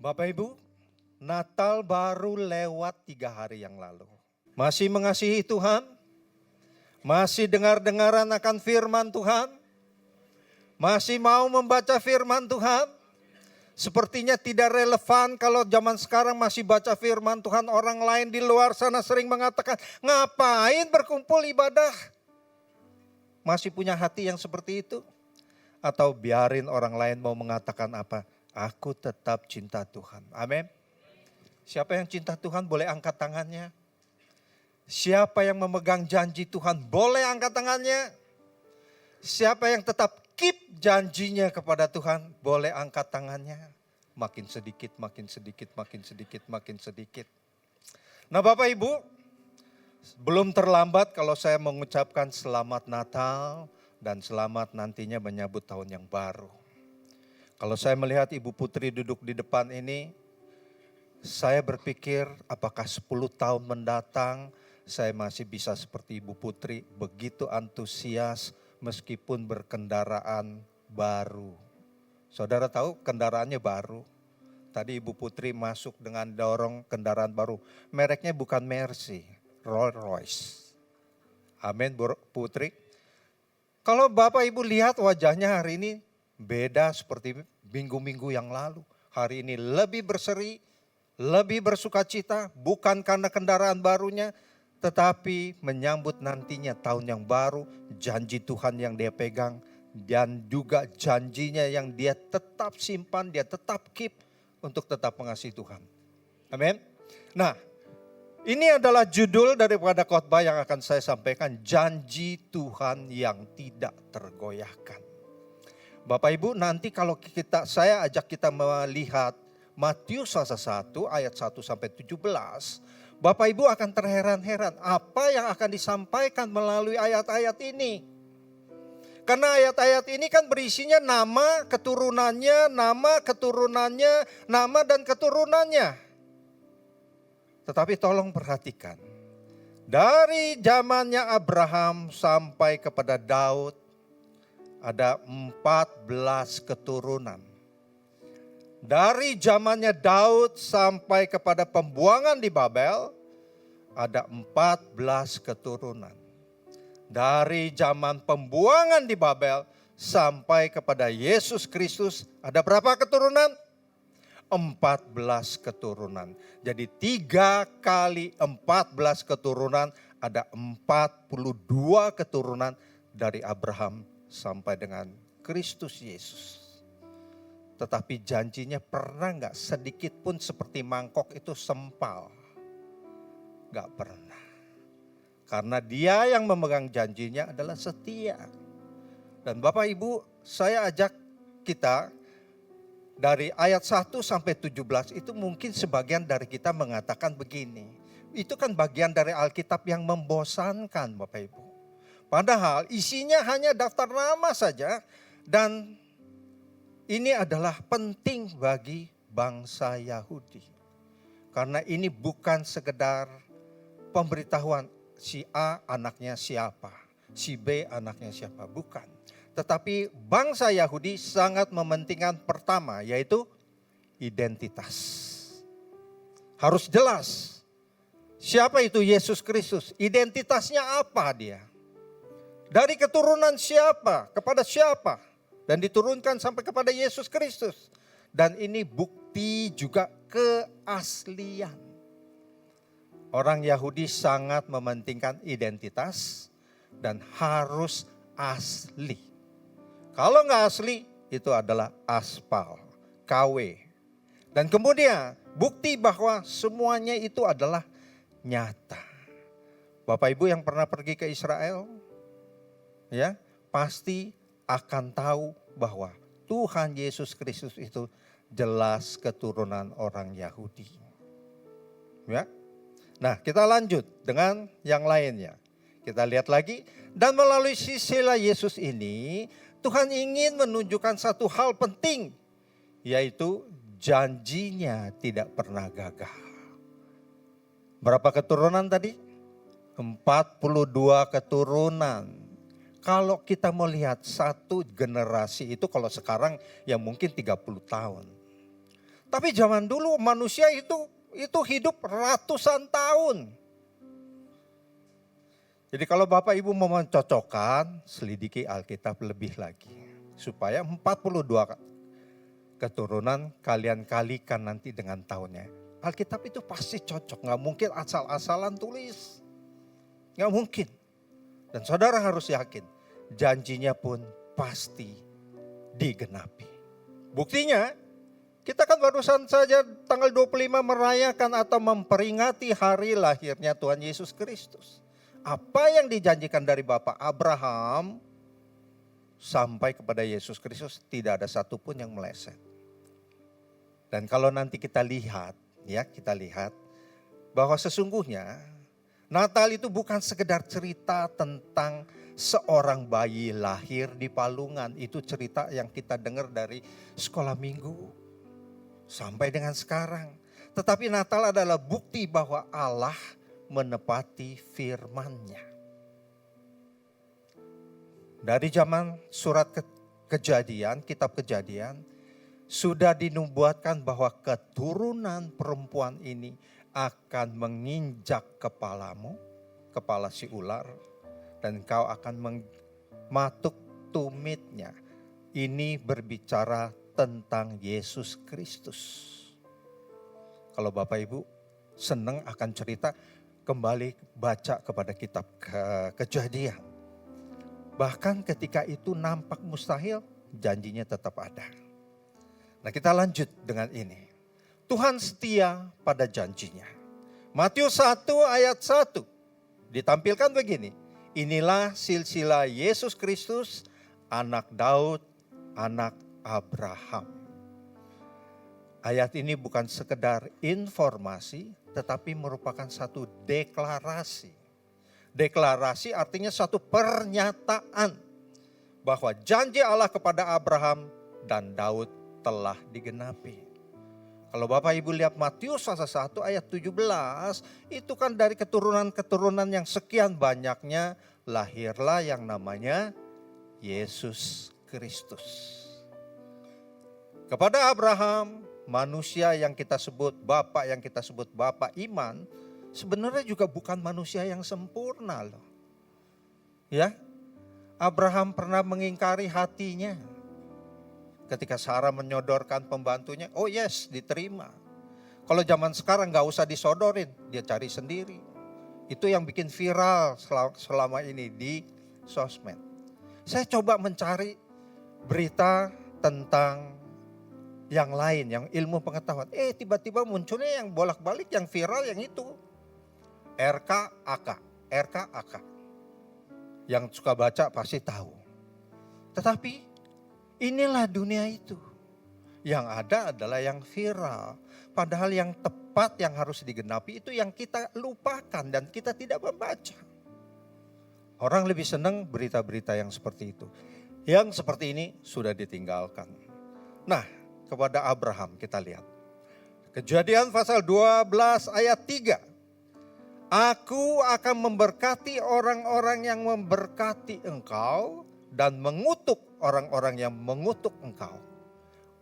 Bapak Ibu, Natal baru lewat 3 hari yang lalu. Masih mengasihi Tuhan? Masih dengar-dengaran akan firman Tuhan? Masih mau membaca firman Tuhan? Sepertinya tidak relevan kalau zaman sekarang masih baca firman Tuhan. Orang lain di luar sana sering mengatakan, ngapain berkumpul ibadah? Masih punya hati yang seperti itu? Atau biarin orang lain mau mengatakan apa? Aku tetap cinta Tuhan. Amin. Siapa yang cinta Tuhan boleh angkat tangannya. Siapa yang memegang janji Tuhan boleh angkat tangannya. Siapa yang tetap keep janjinya kepada Tuhan boleh angkat tangannya. Makin sedikit, makin sedikit, makin sedikit, makin sedikit. Nah Bapak Ibu, belum terlambat kalau saya mengucapkan selamat Natal dan selamat nantinya menyambut tahun yang baru. Kalau saya melihat Ibu Putri duduk di depan ini, saya berpikir apakah 10 tahun mendatang saya masih bisa seperti Ibu Putri begitu antusias meskipun berkendaraan baru. Saudara tahu kendaraannya baru. Tadi Ibu Putri masuk dengan dorong kendaraan baru. Mereknya bukan Mercy, Rolls Royce. Amin Bu Putri. Kalau Bapak Ibu lihat wajahnya hari ini beda seperti minggu-minggu yang lalu. Hari ini lebih berseri, lebih bersukacita, bukan karena kendaraan barunya, tetapi menyambut nantinya tahun yang baru, janji Tuhan yang dia pegang, dan juga janjinya yang dia tetap simpan, dia tetap keep untuk tetap mengasihi Tuhan. Amin. Nah, ini adalah judul daripada khotbah yang akan saya sampaikan, janji Tuhan yang tidak tergoyahkan. Bapak Ibu, nanti kalau saya ajak kita melihat Matius 1 ayat 1 sampai 17, Bapak Ibu akan terheran-heran apa yang akan disampaikan melalui ayat-ayat ini. Karena ayat-ayat ini kan berisinya nama, keturunannya, nama dan keturunannya. Tetapi tolong perhatikan, dari zamannya Abraham sampai kepada Daud, ada 14 keturunan. Dari zamannya Daud sampai kepada pembuangan di Babel, ada 14 keturunan. Dari zaman pembuangan di Babel sampai kepada Yesus Kristus, ada berapa keturunan? 14 keturunan. Jadi 3 kali 14 keturunan, ada 42 keturunan dari Abraham sampai dengan Kristus Yesus. Tetapi janjinya pernah gak sedikit pun seperti mangkok itu sempal? Gak pernah. Karena dia yang memegang janjinya adalah setia. Dan Bapak Ibu, saya ajak kita dari ayat 1 sampai 17 itu mungkin sebagian dari kita mengatakan begini. Itu kan bagian dari Alkitab yang membosankan Bapak Ibu. Padahal isinya hanya daftar nama saja dan ini adalah penting bagi bangsa Yahudi. Karena ini bukan sekedar pemberitahuan si A anaknya siapa, si B anaknya siapa, bukan. Tetapi bangsa Yahudi sangat mementingkan pertama yaitu identitas. Harus jelas siapa itu Yesus Kristus, identitasnya apa dia. Dari keturunan siapa, kepada siapa. Dan diturunkan sampai kepada Yesus Kristus. Dan ini bukti juga keaslian. Orang Yahudi sangat mementingkan identitas dan harus asli. Kalau nggak asli, itu adalah aspal, KW. Dan kemudian bukti bahwa semuanya itu adalah nyata. Bapak Ibu yang pernah pergi ke Israel, ya, pasti akan tahu bahwa Tuhan Yesus Kristus itu jelas keturunan orang Yahudi. Ya. Nah, kita lanjut dengan yang lainnya. Kita lihat lagi, dan melalui silsilah Yesus ini, Tuhan ingin menunjukkan satu hal penting, yaitu janjinya tidak pernah gagal. Berapa keturunan tadi? 42 keturunan. Kalau kita melihat satu generasi itu kalau sekarang ya mungkin 30 tahun. Tapi zaman dulu manusia itu hidup ratusan tahun. Jadi kalau Bapak Ibu mau mencocokkan, selidiki Alkitab lebih lagi. Supaya 42 keturunan kalian kalikan nanti dengan tahunnya. Alkitab itu pasti cocok, gak mungkin asal-asalan tulis. Gak mungkin. Dan saudara harus yakin, janjinya pun pasti digenapi. Buktinya, kita kan barusan saja tanggal 25 merayakan atau memperingati hari lahirnya Tuhan Yesus Kristus. Apa yang dijanjikan dari Bapak Abraham sampai kepada Yesus Kristus tidak ada satupun yang meleset. Dan kalau nanti kita lihat bahwa sesungguhnya Natal itu bukan sekedar cerita tentang seorang bayi lahir di palungan. Itu cerita yang kita dengar dari sekolah minggu sampai dengan sekarang. Tetapi Natal adalah bukti bahwa Allah menepati firman-Nya. Dari zaman surat Kejadian, kitab Kejadian, sudah dinubuatkan bahwa keturunan perempuan ini akan menginjak kepalamu, kepala si ular, dan kau akan mematuk tumitnya. Ini berbicara tentang Yesus Kristus. Kalau Bapak Ibu senang akan cerita, kembali baca kepada kitab Kejadian. Bahkan ketika itu nampak mustahil, janjinya tetap ada. Nah, kita lanjut dengan ini. Tuhan setia pada janjinya. Matius 1 ayat 1 ditampilkan begini. Inilah silsilah Yesus Kristus, anak Daud, anak Abraham. Ayat ini bukan sekedar informasi, tetapi merupakan satu deklarasi. Deklarasi artinya satu pernyataan bahwa janji Allah kepada Abraham dan Daud telah digenapi. Kalau Bapak Ibu lihat Matius 1 ayat 17, itu kan dari keturunan-keturunan yang sekian banyaknya lahirlah yang namanya Yesus Kristus. Kepada Abraham, manusia yang kita sebut Bapak iman, sebenarnya juga bukan manusia yang sempurna loh. Ya, Abraham pernah mengingkari hatinya. Ketika Sarah menyodorkan pembantunya, oh yes, diterima. Kalau zaman sekarang gak usah disodorin, dia cari sendiri. Itu yang bikin viral selama ini di sosmed. Saya coba mencari berita tentang yang lain, yang ilmu pengetahuan. Tiba-tiba munculnya yang bolak-balik, yang viral yang itu. RKAK. Yang suka baca pasti tahu. Tetapi inilah dunia itu. Yang ada adalah yang viral. Padahal yang tepat yang harus digenapi itu yang kita lupakan dan kita tidak membaca. Orang lebih senang berita-berita yang seperti itu. Yang seperti ini sudah ditinggalkan. Nah, kepada Abraham kita lihat. Kejadian pasal 12 ayat 3. Aku akan memberkati orang-orang yang memberkati engkau dan mengutuk orang-orang yang mengutuk engkau.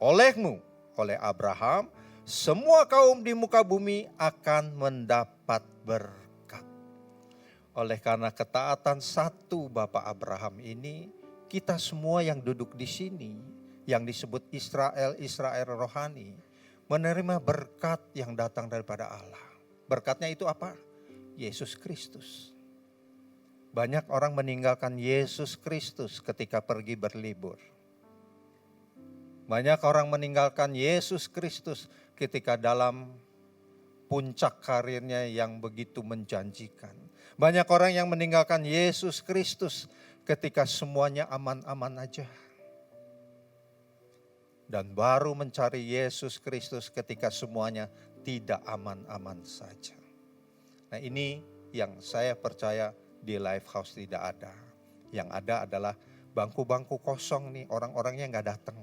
Olehmu, oleh Abraham, semua kaum di muka bumi akan mendapat berkat. Oleh karena ketaatan satu Bapak Abraham ini, kita semua yang duduk di sini, yang disebut Israel rohani, menerima berkat yang datang daripada Allah. Berkatnya itu apa? Yesus Kristus. Banyak orang meninggalkan Yesus Kristus ketika pergi berlibur. Banyak orang meninggalkan Yesus Kristus ketika dalam puncak karirnya yang begitu menjanjikan. Banyak orang yang meninggalkan Yesus Kristus ketika semuanya aman-aman aja. Dan baru mencari Yesus Kristus ketika semuanya tidak aman-aman saja. Nah, ini yang saya percaya di Lifehouse tidak ada. Yang ada adalah bangku-bangku kosong nih, orang-orangnya gak datang.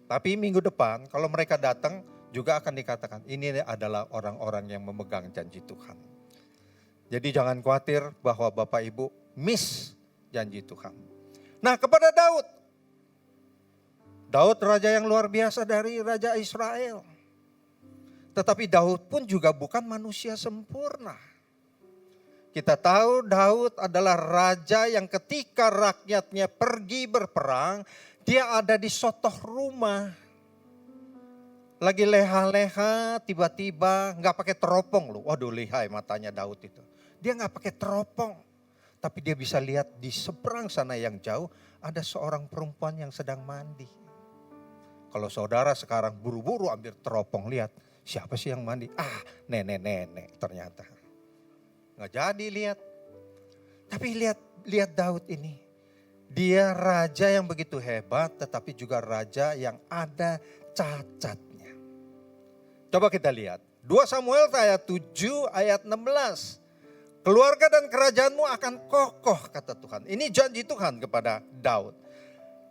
Tapi minggu depan kalau mereka datang juga akan dikatakan ini adalah orang-orang yang memegang janji Tuhan. Jadi jangan khawatir bahwa Bapak Ibu miss janji Tuhan. Nah, kepada Daud. Daud raja yang luar biasa dari raja Israel. Tetapi Daud pun juga bukan manusia sempurna. Kita tahu Daud adalah raja yang ketika rakyatnya pergi berperang, dia ada di sotoh rumah. Lagi leha-leha, tiba-tiba nggak pakai teropong loh. Waduh, lihai matanya Daud itu. Dia nggak pakai teropong. Tapi dia bisa lihat di seberang sana yang jauh ada seorang perempuan yang sedang mandi. Kalau saudara sekarang buru-buru ambil teropong, lihat siapa sih yang mandi? Nenek-nenek ternyata. Nggak jadi lihat. Tapi lihat Daud ini. Dia raja yang begitu hebat, tetapi juga raja yang ada cacatnya. Coba kita lihat. 2 Samuel ayat 7 ayat 16. Keluarga dan kerajaanmu akan kokoh, kata Tuhan. Ini janji Tuhan kepada Daud.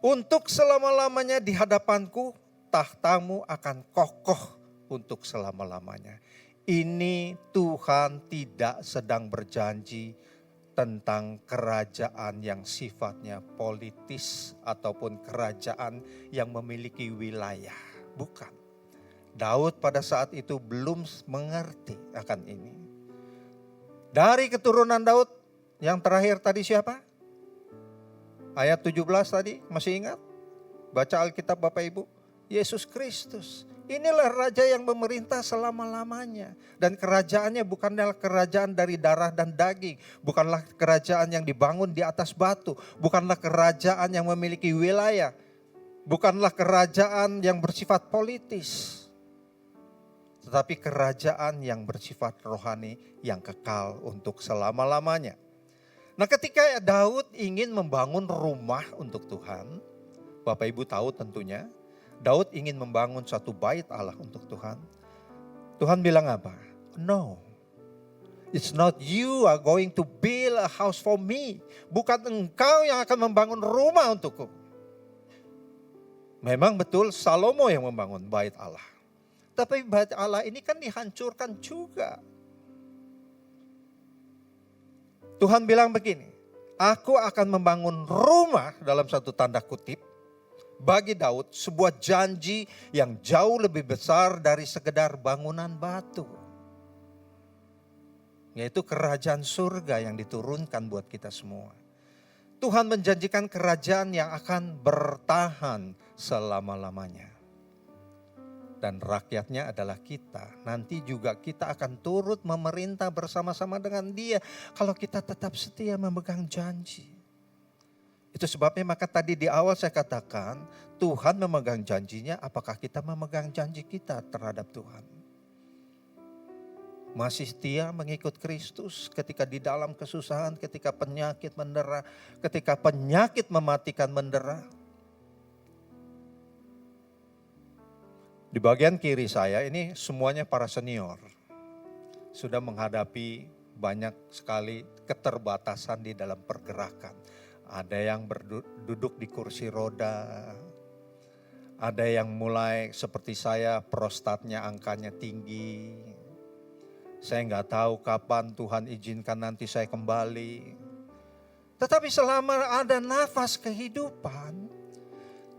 Untuk selama-lamanya di hadapanku, tahtamu akan kokoh untuk selama-lamanya. Ini Tuhan tidak sedang berjanji tentang kerajaan yang sifatnya politis ataupun kerajaan yang memiliki wilayah. Bukan. Daud pada saat itu belum mengerti akan ini. Dari keturunan Daud yang terakhir tadi siapa? Ayat 17 tadi, masih ingat? Baca Alkitab Bapak Ibu. Yesus Kristus. Inilah raja yang memerintah selama-lamanya. Dan kerajaannya bukanlah kerajaan dari darah dan daging. Bukanlah kerajaan yang dibangun di atas batu. Bukanlah kerajaan yang memiliki wilayah. Bukanlah kerajaan yang bersifat politis. Tetapi kerajaan yang bersifat rohani yang kekal untuk selama-lamanya. Nah, ketika Daud ingin membangun rumah untuk Tuhan, Bapak Ibu tahu tentunya, Daud ingin membangun satu bait Allah untuk Tuhan. Tuhan bilang apa? No, it's not you are going to build a house for me. Bukan engkau yang akan membangun rumah untukku. Memang betul Salomo yang membangun bait Allah. Tapi bait Allah ini kan dihancurkan juga. Tuhan bilang begini, aku akan membangun rumah dalam satu tanda kutip bagi Daud, sebuah janji yang jauh lebih besar dari sekedar bangunan batu. Yaitu kerajaan surga yang diturunkan buat kita semua. Tuhan menjanjikan kerajaan yang akan bertahan selama-lamanya. Dan rakyatnya adalah kita. Nanti juga kita akan turut memerintah bersama-sama dengan Dia. Kalau kita tetap setia memegang janji. Itu sebabnya maka tadi di awal saya katakan, Tuhan memegang janjinya, apakah kita memegang janji kita terhadap Tuhan? Masih setia mengikut Kristus ketika di dalam kesusahan, ketika penyakit mendera, ketika penyakit mematikan mendera? Di bagian kiri saya ini semuanya para senior. Sudah menghadapi banyak sekali keterbatasan di dalam pergerakan. Ada yang duduk di kursi roda. Ada yang mulai seperti saya prostatnya angkanya tinggi. Saya nggak tahu kapan Tuhan izinkan nanti saya kembali. Tetapi selama ada nafas kehidupan,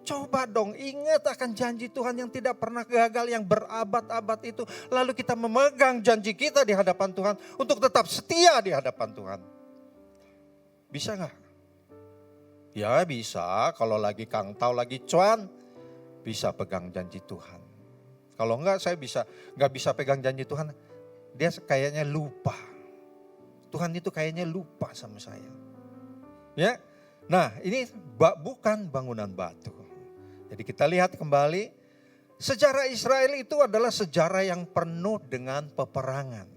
coba dong ingat akan janji Tuhan yang tidak pernah gagal, yang berabad-abad itu. Lalu kita memegang janji kita di hadapan Tuhan untuk tetap setia di hadapan Tuhan. Bisa gak? Ya bisa, kalau lagi kangtau, lagi cuan, bisa pegang janji Tuhan. Kalau enggak saya gak bisa pegang janji Tuhan, dia kayaknya lupa. Tuhan itu kayaknya lupa sama saya. Ya, nah ini bukan bangunan batu. Jadi kita lihat kembali, sejarah Israel itu adalah sejarah yang penuh dengan peperangan.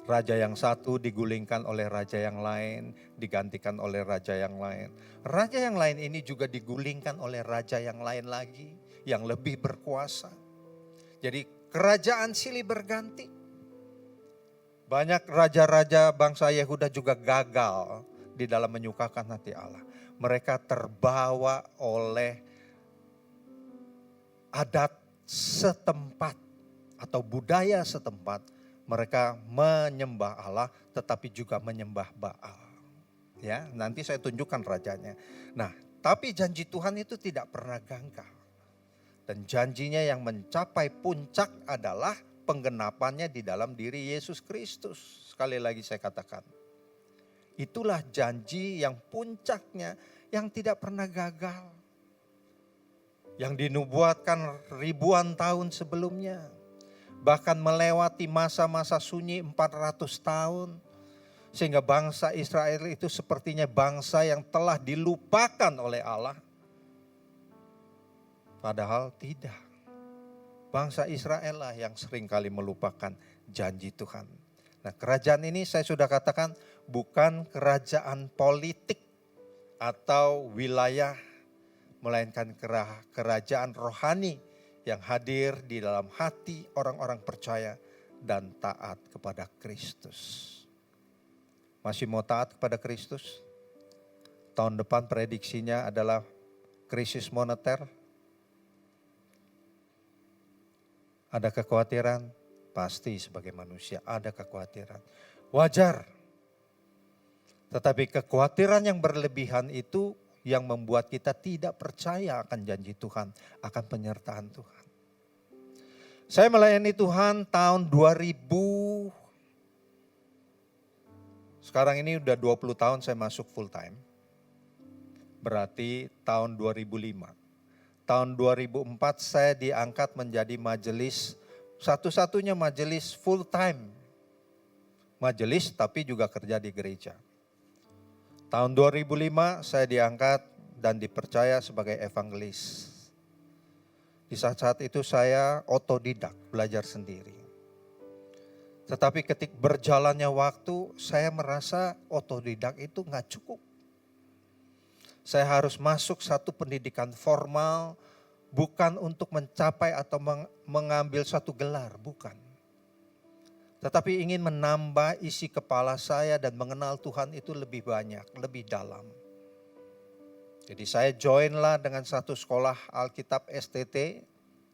Raja yang satu digulingkan oleh raja yang lain, digantikan oleh raja yang lain. Raja yang lain ini juga digulingkan oleh raja yang lain lagi, yang lebih berkuasa. Jadi kerajaan silih berganti. Banyak raja-raja bangsa Yehuda juga gagal di dalam menyukakan hati Allah. Mereka terbawa oleh adat setempat atau budaya setempat. Mereka menyembah Allah tetapi juga menyembah Baal. Ya, nanti saya tunjukkan rajanya. Nah, Tetapi janji Tuhan itu tidak pernah gagal. Dan janjinya yang mencapai puncak adalah penggenapannya di dalam diri Yesus Kristus. Sekali lagi saya katakan, itulah janji yang puncaknya yang tidak pernah gagal. Yang dinubuatkan ribuan tahun sebelumnya. Bahkan melewati masa-masa sunyi 400 tahun. Sehingga bangsa Israel itu sepertinya bangsa yang telah dilupakan oleh Allah. Padahal tidak. Bangsa Israel lah yang seringkali melupakan janji Tuhan. Nah, kerajaan ini saya sudah katakan bukan kerajaan politik atau wilayah, melainkan kerajaan rohani yang hadir di dalam hati orang-orang percaya dan taat kepada Kristus. Masih mau taat kepada Kristus? Tahun depan prediksinya adalah krisis moneter. Ada kekhawatiran? Pasti sebagai manusia ada kekhawatiran. Wajar. Tetapi kekhawatiran yang berlebihan itu yang membuat kita tidak percaya akan janji Tuhan, akan penyertaan Tuhan. Saya melayani Tuhan tahun 2000. Sekarang ini udah 20 tahun saya masuk full time. Berarti tahun 2005. Tahun 2004 saya diangkat menjadi majelis, satu-satunya majelis full time. Majelis tapi juga kerja di gereja. Tahun 2005 saya diangkat dan dipercaya sebagai evangelis. Di saat-saat itu saya otodidak, belajar sendiri. Tetapi ketika berjalannya waktu saya merasa otodidak itu gak cukup. Saya harus masuk satu pendidikan formal, bukan untuk mencapai atau mengambil satu gelar, bukan. Tetapi ingin menambah isi kepala saya dan mengenal Tuhan itu lebih banyak, lebih dalam. Jadi saya join lah dengan satu sekolah Alkitab STT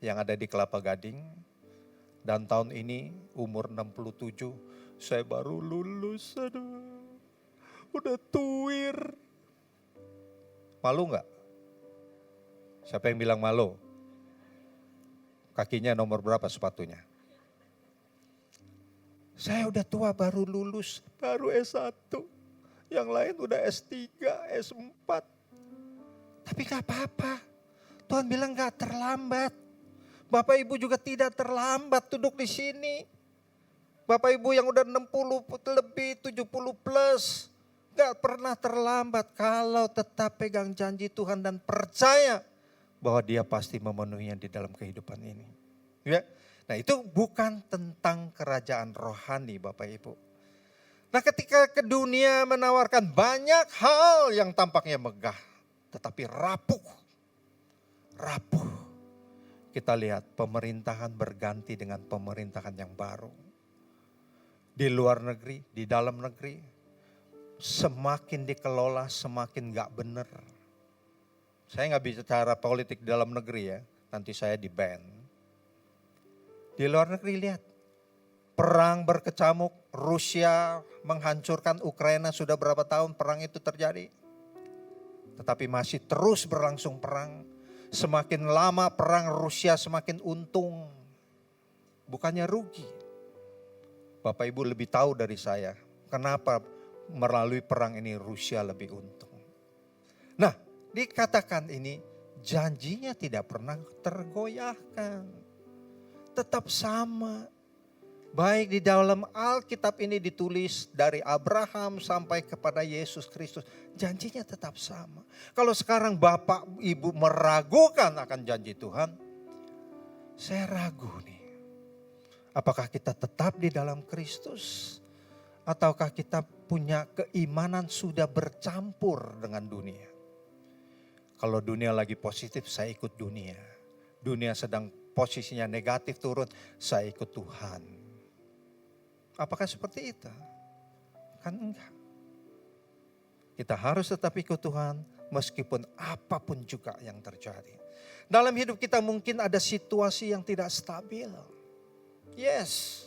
yang ada di Kelapa Gading. Dan tahun ini umur 67, saya baru lulus, aduh, udah tuir. Malu gak? Siapa yang bilang malu? Kakinya nomor berapa sepatunya? Saya udah tua baru lulus, baru S1. Yang lain udah S3, S4. Tapi gak apa-apa. Tuhan bilang gak terlambat. Bapak Ibu juga tidak terlambat duduk di sini. Bapak Ibu yang udah 60 lebih, 70 plus. Gak pernah terlambat kalau tetap pegang janji Tuhan dan percaya bahwa Dia pasti memenuhinya di dalam kehidupan ini. Ya. Nah, itu bukan tentang kerajaan rohani Bapak Ibu. Nah, ketika ke dunia menawarkan banyak hal yang tampaknya megah, tetapi rapuh. Kita lihat pemerintahan berganti dengan pemerintahan yang baru. Di luar negeri, di dalam negeri. Semakin dikelola semakin gak benar. Saya gak bicara politik di dalam negeri ya, nanti saya di-ban. Di luar negeri lihat, perang berkecamuk, Rusia menghancurkan Ukraina, sudah berapa tahun perang itu terjadi. Tetapi masih terus berlangsung perang, semakin lama perang Rusia semakin untung, bukannya rugi. Bapak Ibu lebih tahu dari saya, kenapa melalui perang ini Rusia lebih untung. Nah, dikatakan ini janjinya tidak pernah tergoyahkan. Tetap sama. Baik di dalam Alkitab ini ditulis dari Abraham sampai kepada Yesus Kristus. Janjinya tetap sama. Kalau sekarang Bapak Ibu meragukan akan janji Tuhan, saya ragu nih. Apakah kita tetap di dalam Kristus? Ataukah kita punya keimanan sudah bercampur dengan dunia? Kalau dunia lagi positif, saya ikut dunia. Dunia sedang posisinya negatif turun, saya ikut Tuhan. Apakah seperti itu? Kan enggak. Kita harus tetap ikut Tuhan meskipun apapun juga yang terjadi. Dalam hidup kita mungkin ada situasi yang tidak stabil. Yes.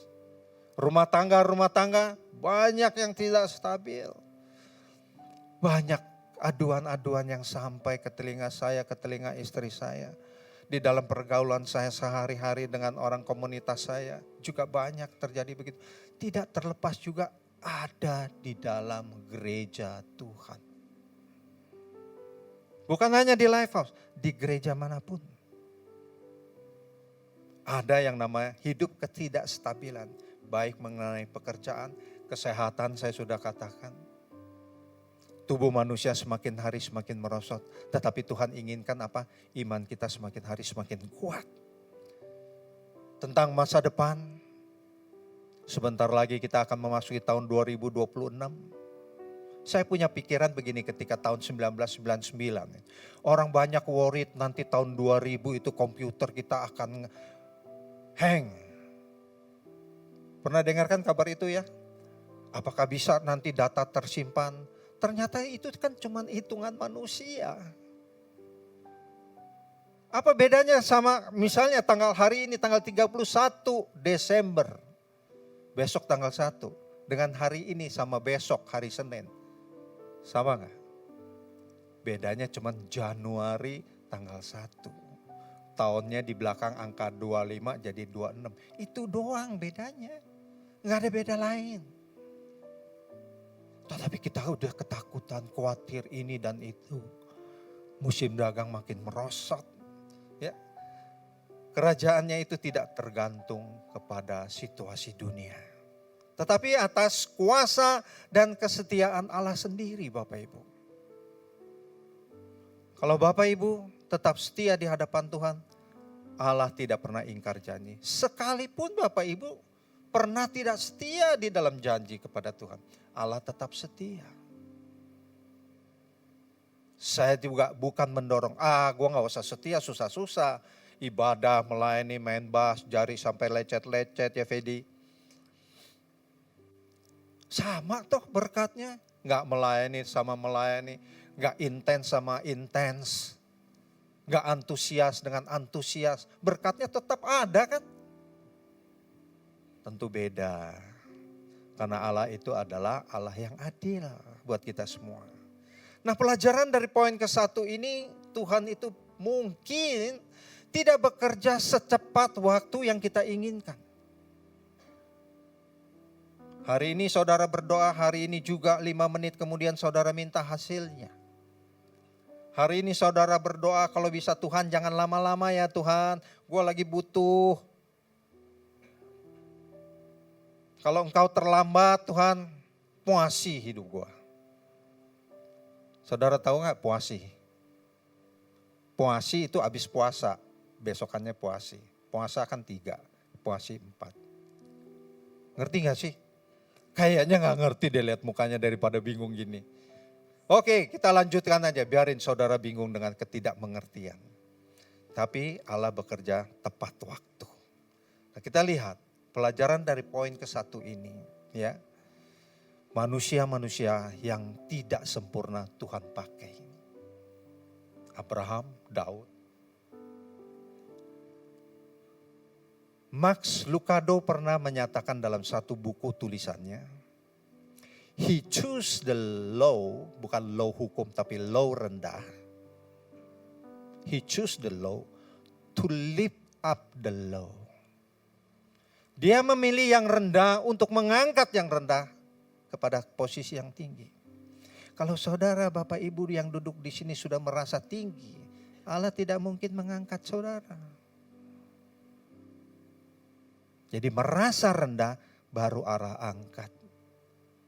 Rumah tangga banyak yang tidak stabil. Banyak aduan-aduan yang sampai ke telinga saya, ke telinga istri saya. Di dalam pergaulan saya sehari-hari dengan orang komunitas saya juga banyak terjadi begitu. Tidak terlepas juga ada di dalam gereja Tuhan. Bukan hanya di Lifehouse, di gereja manapun. Ada yang namanya hidup ketidakstabilan. Baik mengenai pekerjaan, kesehatan saya sudah katakan. Tubuh manusia semakin hari semakin merosot. Tetapi Tuhan inginkan apa? Iman kita semakin hari semakin kuat. Tentang masa depan, sebentar lagi kita akan memasuki tahun 2026. Saya punya pikiran begini ketika tahun 1999. Orang banyak worried nanti tahun 2000 itu komputer kita akan hang. Pernah dengarkan kabar itu ya? Apakah bisa nanti data tersimpan? Ternyata itu kan cuma hitungan manusia. Apa bedanya sama misalnya hari ini tanggal 31 Desember. Besok tanggal 1. Dengan hari ini sama besok hari Senin. Sama gak? Bedanya cuma Januari tanggal 1. Tahunnya di belakang angka 25 jadi 26. Itu doang bedanya. Gak ada beda lain. Tetapi kita udah ketakutan, khawatir ini dan itu. Musim dagang makin merosot. Ya. Kerajaannya itu tidak tergantung kepada situasi dunia. Tetapi atas kuasa dan kesetiaan Allah sendiri Bapak Ibu. Kalau Bapak Ibu tetap setia di hadapan Tuhan, Allah tidak pernah ingkar janji. Sekalipun Bapak Ibu pernah tidak setia di dalam janji kepada Tuhan, Allah tetap setia. Saya juga bukan mendorong, gue gak usah setia susah-susah. Ibadah, melayani, main bass, jari sampai lecet-lecet ya Fedi. Sama toh berkatnya, gak melayani sama melayani, gak intens sama intens. Gak antusias dengan antusias, berkatnya tetap ada kan? Tentu beda. Karena Allah itu adalah Allah yang adil buat kita semua. Nah pelajaran dari poin ke-1 ini, Tuhan itu mungkin tidak bekerja secepat waktu yang kita inginkan. Hari ini saudara berdoa, hari ini juga 5 menit kemudian saudara minta hasilnya. Hari ini saudara berdoa, kalau bisa Tuhan jangan lama-lama ya Tuhan, gue lagi butuh. Kalau engkau terlambat Tuhan, puasi hidup gue. Saudara tahu gak puasi? Puasi itu habis puasa, besokannya puasi. Puasa kan 3, puasi 4. Ngerti gak sih? Kayaknya gak ngerti deh lihat mukanya daripada bingung gini. Oke, kita lanjutkan aja, biarin saudara bingung dengan ketidakmengertian. Tapi Allah bekerja tepat waktu. Nah, kita lihat pelajaran dari poin ke-1 ini, ya. Manusia-manusia yang tidak sempurna Tuhan pakai. Abraham, Daud. Max Lucado pernah menyatakan dalam satu buku tulisannya, he choose the low, bukan low hukum tapi low rendah. He choose the low to lift up the low. Dia memilih yang rendah untuk mengangkat yang rendah kepada posisi yang tinggi. Kalau saudara, Bapak Ibu yang duduk di sini sudah merasa tinggi, Allah tidak mungkin mengangkat saudara. Jadi merasa rendah baru Allah angkat.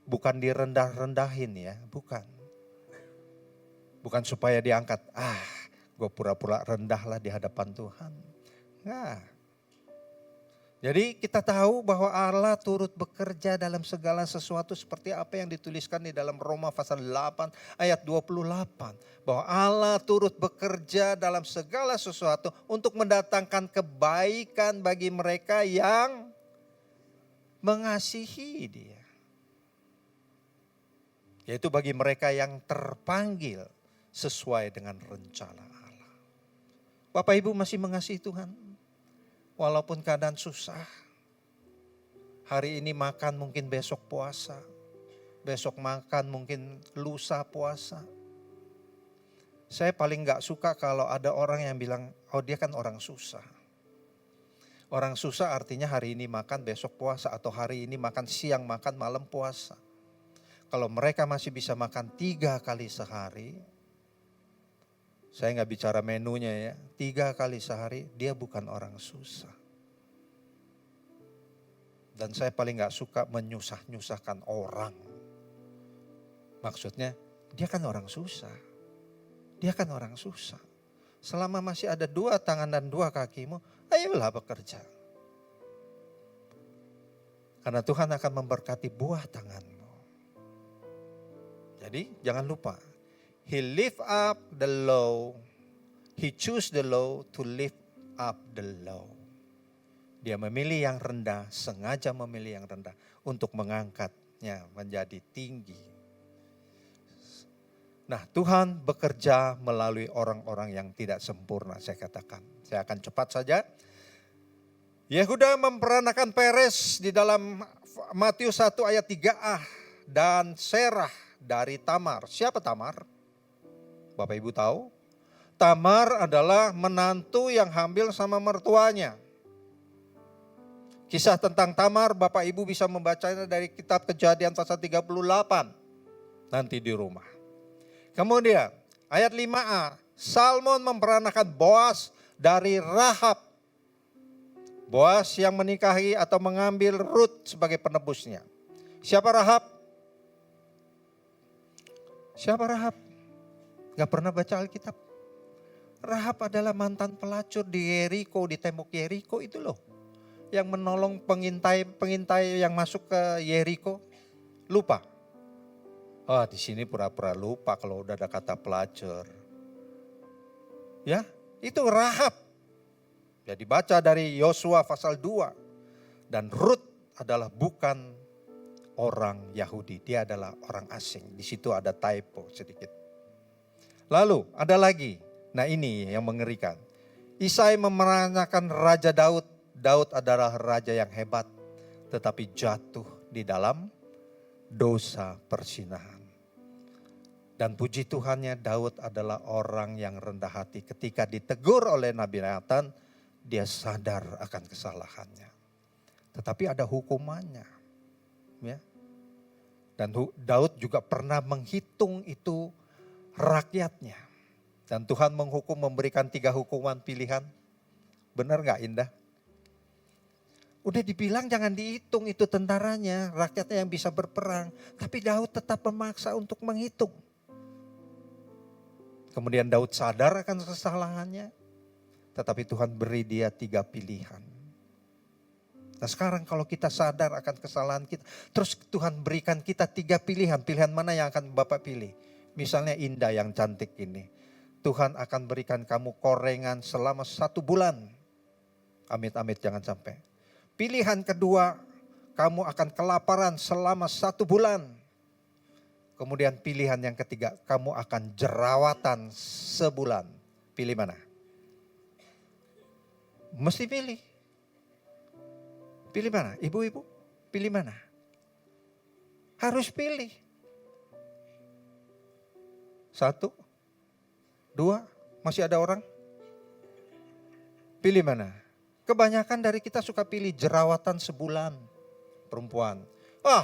Bukan direndah-rendahin ya, bukan. Bukan supaya diangkat, gue pura-pura rendah lah di hadapan Tuhan. Enggak. Jadi kita tahu bahwa Allah turut bekerja dalam segala sesuatu seperti apa yang dituliskan di dalam Roma pasal 8 ayat 28. Bahwa Allah turut bekerja dalam segala sesuatu untuk mendatangkan kebaikan bagi mereka yang mengasihi Dia. Yaitu bagi mereka yang terpanggil sesuai dengan rencana Allah. Bapak Ibu masih mengasihi Tuhan? Walaupun keadaan susah. Hari ini makan mungkin besok puasa. Besok makan mungkin lusa puasa. Saya paling gak suka kalau ada orang yang bilang, oh dia kan orang susah. Orang susah artinya hari ini makan, besok puasa. Atau hari ini makan, siang makan, malam puasa. Kalau mereka masih bisa makan 3 kali sehari, saya gak bicara menunya ya, 3 kali sehari, dia bukan orang susah. Dan saya paling gak suka menyusah-nyusahkan orang. Maksudnya, dia kan orang susah. Dia kan orang susah. Selama masih ada 2 tangan dan 2 kakimu, ayolah bekerja. Karena Tuhan akan memberkati buah tanganmu. Jadi jangan lupa, He lift up the low. He choose the low to lift up the low. Dia memilih yang rendah, sengaja memilih yang rendah untuk mengangkatnya menjadi tinggi. Nah, Tuhan bekerja melalui orang-orang yang tidak sempurna, saya katakan. Saya akan cepat saja. Yehuda memperanakan Peres di dalam Matius 1 ayat 3a. Dan Serah dari Tamar. Siapa Tamar? Bapak Ibu tahu? Tamar adalah menantu yang hamil sama mertuanya. Kisah tentang Tamar Bapak Ibu bisa membacanya dari kitab Kejadian pasal 38. Nanti di rumah. Kemudian ayat 5a, Salmon memperanakan Boas dari Rahab. Boas yang menikahi atau mengambil Rut sebagai penebusnya. Siapa Rahab? Siapa Rahab? Gak pernah baca Alkitab. Rahab adalah mantan pelacur di Yeriko, di tembok Yeriko itu loh. Yang menolong pengintai yang masuk ke Yeriko. Lupa. Oh, di sini pura-pura lupa kalau udah ada kata pelacur. Ya, itu Rahab. Ya dibaca dari Yosua pasal 2. Dan Rut adalah bukan orang Yahudi, dia adalah orang asing. Di situ ada typo sedikit. Lalu ada lagi. Nah, ini yang mengerikan. Isai memeranakan Raja Daud. Daud adalah raja yang hebat, tetapi jatuh di dalam dosa perzinahan. Dan puji Tuhannya, Daud adalah orang yang rendah hati. Ketika ditegur oleh Nabi Nathan, dia sadar akan kesalahannya. Tetapi ada hukumannya. Ya. Dan Daud juga pernah menghitung itu rakyatnya. Dan Tuhan menghukum, memberikan 3 hukuman pilihan. Benar gak indah? Udah dibilang jangan dihitung itu tentaranya, rakyatnya yang bisa berperang. Tapi Daud tetap memaksa untuk menghitung. Kemudian Daud sadar akan kesalahannya. Tetapi Tuhan beri dia 3 pilihan. Nah sekarang kalau kita sadar akan kesalahan kita, terus Tuhan berikan kita 3 pilihan. Pilihan mana yang akan Bapak pilih? Misalnya Indah yang cantik ini. Tuhan akan berikan kamu korengan selama 1 bulan. Amit-amit jangan sampai. Pilihan kedua, kamu akan kelaparan selama 1 bulan. Kemudian pilihan yang ketiga, kamu akan jerawatan sebulan. Pilih mana? Mesti pilih. Pilih mana? Ibu-ibu, pilih mana? Harus pilih. 1, 2, masih ada orang? Pilih mana? Kebanyakan dari kita suka pilih jerawatan sebulan. Perempuan.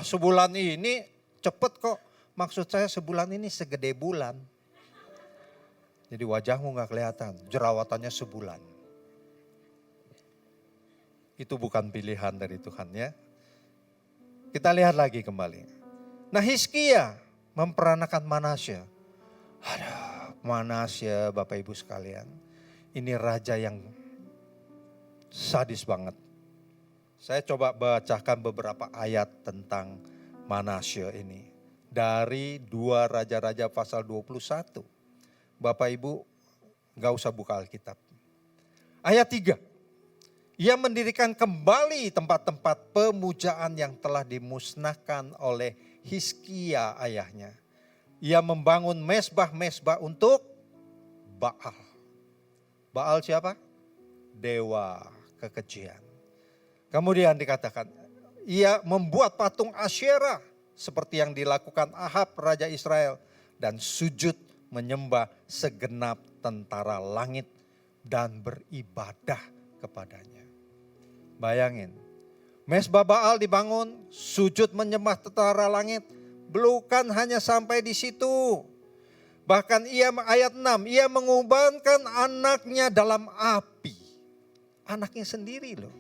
Sebulan ini cepet kok. Maksud saya sebulan ini segede bulan. Jadi wajahmu gak kelihatan. Jerawatannya sebulan. Itu bukan pilihan dari Tuhan ya. Kita lihat lagi kembali. Nah Hizkia memperanakan Manasya. Manasya Bapak Ibu sekalian. Ini raja yang sadis banget. Saya coba bacakan beberapa ayat tentang Manasya ini. Dari 2 Raja-Raja pasal 21. Bapak Ibu gak usah buka Alkitab. Ayat 3. Ia mendirikan kembali tempat-tempat pemujaan yang telah dimusnahkan oleh Hizkia ayahnya. Ia membangun mesbah-mesbah untuk Baal. Baal siapa? Dewa kekejian. Kemudian dikatakan, ia membuat patung Asyera seperti yang dilakukan Ahab Raja Israel dan sujud menyembah segenap tentara langit dan beribadah kepadanya. Bayangin, Mezbah Baal dibangun, sujud menyembah tentara langit, bukan hanya sampai di situ. Bahkan ayat 6, ia mengorbankan anaknya dalam api. Anaknya sendiri loh.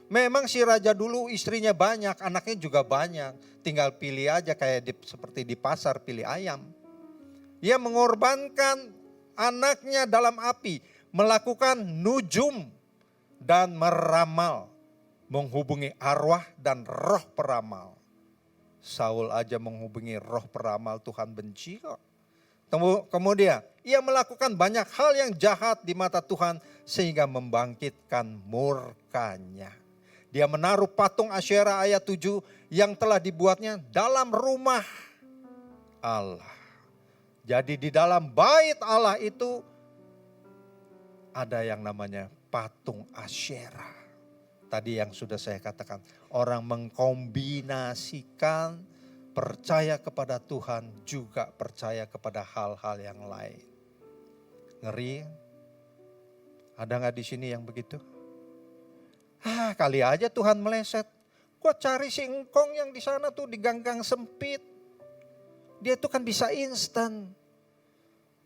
Memang si raja dulu istrinya banyak, anaknya juga banyak. Tinggal pilih aja kayak seperti di pasar pilih ayam. Ia mengorbankan anaknya dalam api, melakukan nujum dan meramal, menghubungi arwah dan roh peramal. Saul aja menghubungi roh peramal, Tuhan benci kok. Kemudian ia melakukan banyak hal yang jahat di mata Tuhan sehingga membangkitkan murkanya. Dia menaruh patung Asyera ayat 7 yang telah dibuatnya dalam rumah Allah. Jadi di dalam bait Allah itu ada yang namanya patung Asyera. Tadi yang sudah saya katakan, orang mengkombinasikan percaya kepada Tuhan juga percaya kepada hal-hal yang lain. Ngeri. Ada nggak di sini yang begitu? Kali aja Tuhan meleset. Gua cari si engkong yang di sana tuh di gang-gang sempit. Dia tuh kan bisa instan.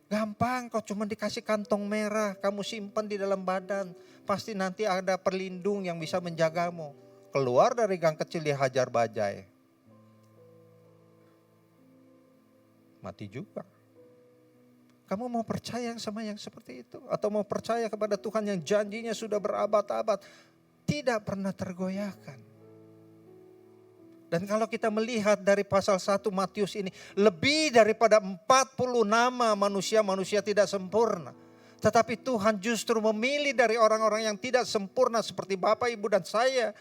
Gampang, kau cuma dikasih kantong merah, kamu simpan di dalam badan. Pasti nanti ada perlindung yang bisa menjagamu. Keluar dari gang kecil dihajar bajai. Mati juga. Kamu mau percaya sama yang seperti itu? Atau mau percaya kepada Tuhan yang janjinya sudah berabad-abad, tidak pernah tergoyahkan? Dan kalau kita melihat dari pasal 1 Matius ini, lebih daripada 40 nama manusia-manusia tidak sempurna. Tetapi Tuhan justru memilih dari orang-orang yang tidak sempurna seperti Bapak, Ibu dan saya,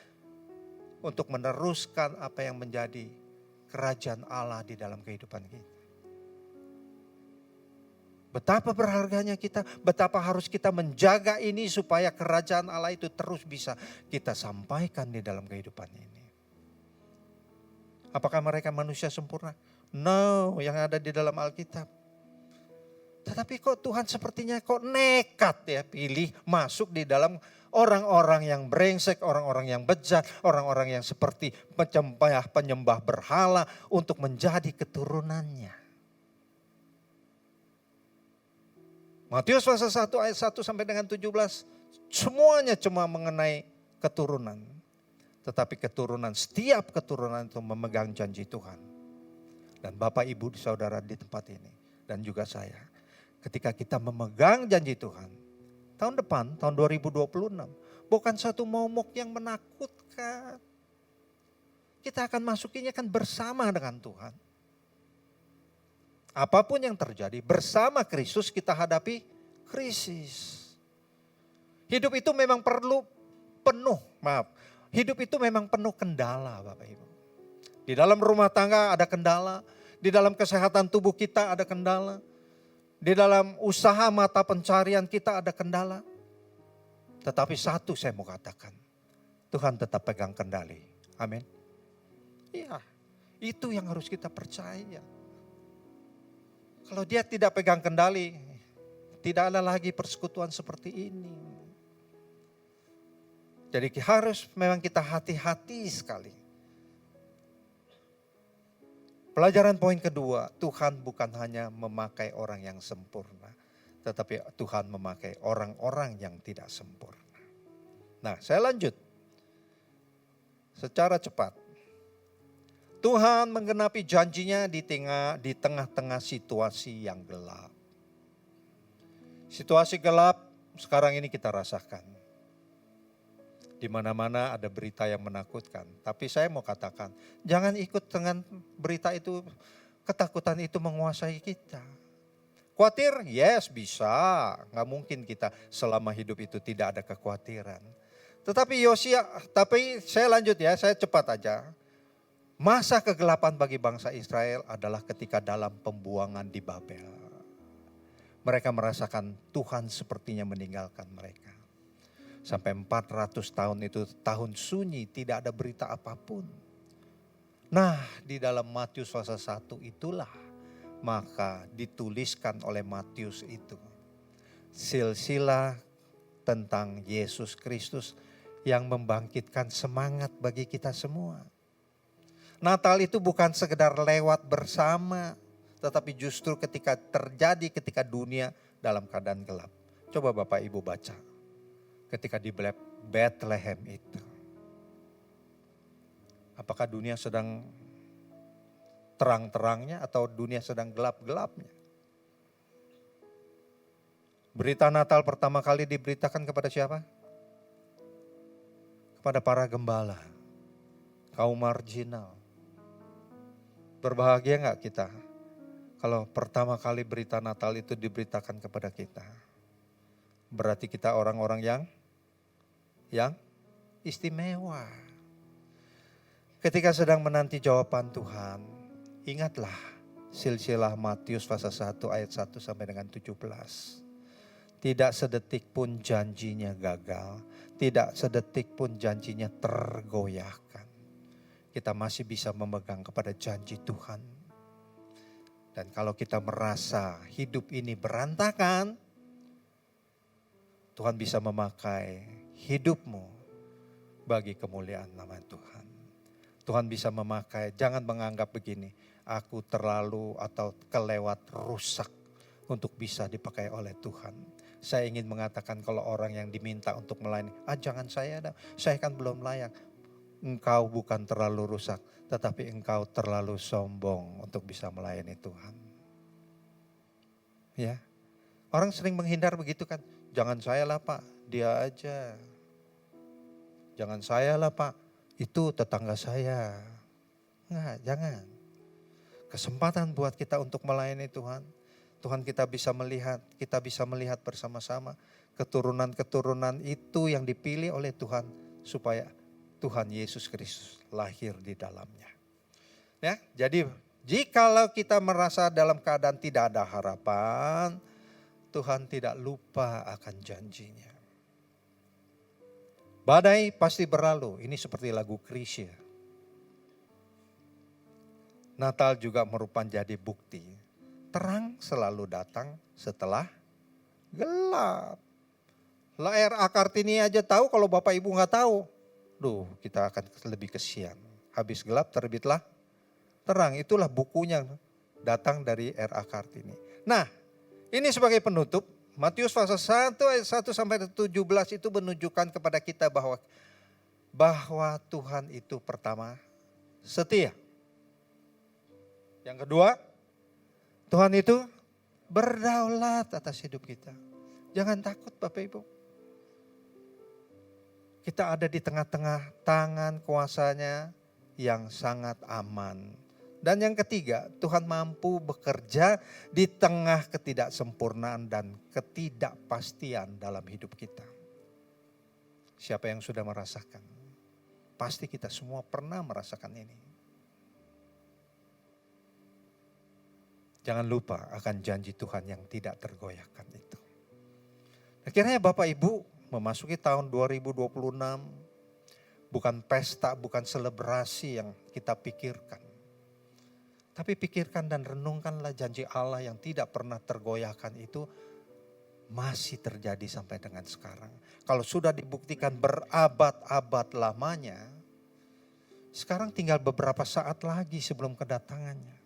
untuk meneruskan apa yang menjadi kerajaan Allah di dalam kehidupan kita. Betapa berharganya kita, betapa harus kita menjaga ini supaya kerajaan Allah itu terus bisa kita sampaikan di dalam kehidupan ini. Apakah mereka manusia sempurna? No, yang ada di dalam Alkitab. Tetapi kok Tuhan sepertinya kok nekat ya pilih masuk di dalam orang-orang yang brengsek, orang-orang yang bejat, orang-orang yang seperti penyembah berhala untuk menjadi keturunannya. Matius pasal 1 ayat 1 sampai dengan 17, semuanya cuma mengenai keturunan. Tetapi setiap keturunan itu memegang janji Tuhan. Dan Bapak, Ibu, Saudara di tempat ini dan juga saya. Ketika kita memegang janji Tuhan, tahun depan, tahun 2026, bukan satu momok yang menakutkan. Kita akan masukinya kan bersama dengan Tuhan. Apapun yang terjadi, bersama Kristus kita hadapi krisis. Hidup itu memang hidup itu memang penuh kendala, Bapak Ibu. Di dalam rumah tangga ada kendala, di dalam kesehatan tubuh kita ada kendala, di dalam usaha mata pencarian kita ada kendala. Tetapi satu saya mau katakan, Tuhan tetap pegang kendali. Amin. Iya, itu yang harus kita percaya. Kalau dia tidak pegang kendali, tidak ada lagi persekutuan seperti ini. Jadi harus memang kita hati-hati sekali. Pelajaran poin kedua, Tuhan bukan hanya memakai orang yang sempurna, tetapi Tuhan memakai orang-orang yang tidak sempurna. Nah, saya lanjut secara cepat. Tuhan menggenapi janjinya di tengah-tengah situasi yang gelap. Situasi gelap sekarang ini kita rasakan. Di mana-mana ada berita yang menakutkan. Tapi saya mau katakan, jangan ikut dengan berita itu, ketakutan itu menguasai kita. Khawatir? Yes, bisa. Nggak mungkin kita selama hidup itu tidak ada kekhawatiran. Tetapi saya lanjut ya, saya cepat aja. Masa kegelapan bagi bangsa Israel adalah ketika dalam pembuangan di Babel. Mereka merasakan Tuhan sepertinya meninggalkan mereka. Sampai 400 tahun itu tahun sunyi, tidak ada berita apapun. Nah, di dalam Matius pasal 1 itulah Maka dituliskan oleh Matius itu silsilah tentang Yesus Kristus yang membangkitkan semangat bagi kita semua. Natal itu bukan sekedar lewat bersama, tetapi justru ketika dunia dalam keadaan gelap. Coba Bapak Ibu baca. Ketika di Bethlehem itu. Apakah dunia sedang terang-terangnya atau dunia sedang gelap-gelapnya? Berita Natal pertama kali diberitakan kepada siapa? Kepada para gembala, kaum marginal. Berbahagia gak kita kalau pertama kali berita Natal itu diberitakan kepada kita? Berarti kita orang-orang yang istimewa. Ketika sedang menanti jawaban Tuhan, ingatlah silsilah Matius pasal 1 ayat 1 sampai dengan 17. Tidak sedetik pun janjinya gagal, tidak sedetik pun janjinya tergoyahkan. Kita masih bisa memegang kepada janji Tuhan. Dan kalau kita merasa hidup ini berantakan, Tuhan bisa memakai hidupmu bagi kemuliaan nama Tuhan. Tuhan bisa memakai, jangan menganggap begini, aku terlalu atau kelewat rusak untuk bisa dipakai oleh Tuhan. Saya ingin mengatakan kalau orang yang diminta untuk melayani, jangan saya kan belum layak. Engkau bukan terlalu rusak, tetapi engkau terlalu sombong untuk bisa melayani Tuhan. Ya, orang sering menghindar begitu kan, jangan saya lah Pak, dia aja. Jangan saya lah Pak, itu tetangga saya. Enggak, jangan. Kesempatan buat kita untuk melayani Tuhan. Tuhan kita bisa melihat bersama-sama keturunan-keturunan itu yang dipilih oleh Tuhan supaya Tuhan Yesus Kristus lahir di dalamnya. Ya, jadi jikalau kita merasa dalam keadaan tidak ada harapan, Tuhan tidak lupa akan janjinya. Badai pasti berlalu, ini seperti lagu Chrisye. Natal juga merupakan jadi bukti. Terang selalu datang setelah gelap. Lah R.A. Kartini aja tahu kalau Bapak Ibu nggak tahu. Kita akan lebih kesian. Habis gelap terbitlah terang. Itulah bukunya datang dari R.A. Kartini. Nah, ini sebagai penutup, Matius pasal 1 ayat 1 sampai 17 itu menunjukkan kepada kita bahwa Tuhan itu pertama setia. Yang kedua, Tuhan itu berdaulat atas hidup kita. Jangan takut Bapak Ibu. Kita ada di tengah-tengah tangan kuasanya yang sangat aman. Dan yang ketiga, Tuhan mampu bekerja di tengah ketidaksempurnaan dan ketidakpastian dalam hidup kita. Siapa yang sudah merasakan? Pasti kita semua pernah merasakan ini. Jangan lupa akan janji Tuhan yang tidak tergoyahkan itu. Akhirnya Bapak Ibu memasuki tahun 2026, bukan pesta, bukan selebrasi yang kita pikirkan. Tapi pikirkan dan renungkanlah janji Allah yang tidak pernah tergoyahkan itu masih terjadi sampai dengan sekarang. Kalau sudah dibuktikan berabad-abad lamanya, sekarang tinggal beberapa saat lagi sebelum kedatangannya.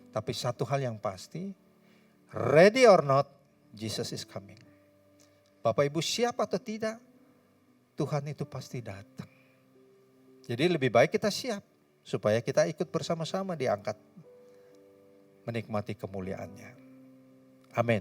Tapi satu hal yang pasti, ready or not, Jesus is coming. Bapak Ibu siap atau tidak, Tuhan itu pasti datang. Jadi lebih baik kita siap, supaya kita ikut bersama-sama diangkat menikmati kemuliaannya. Amin.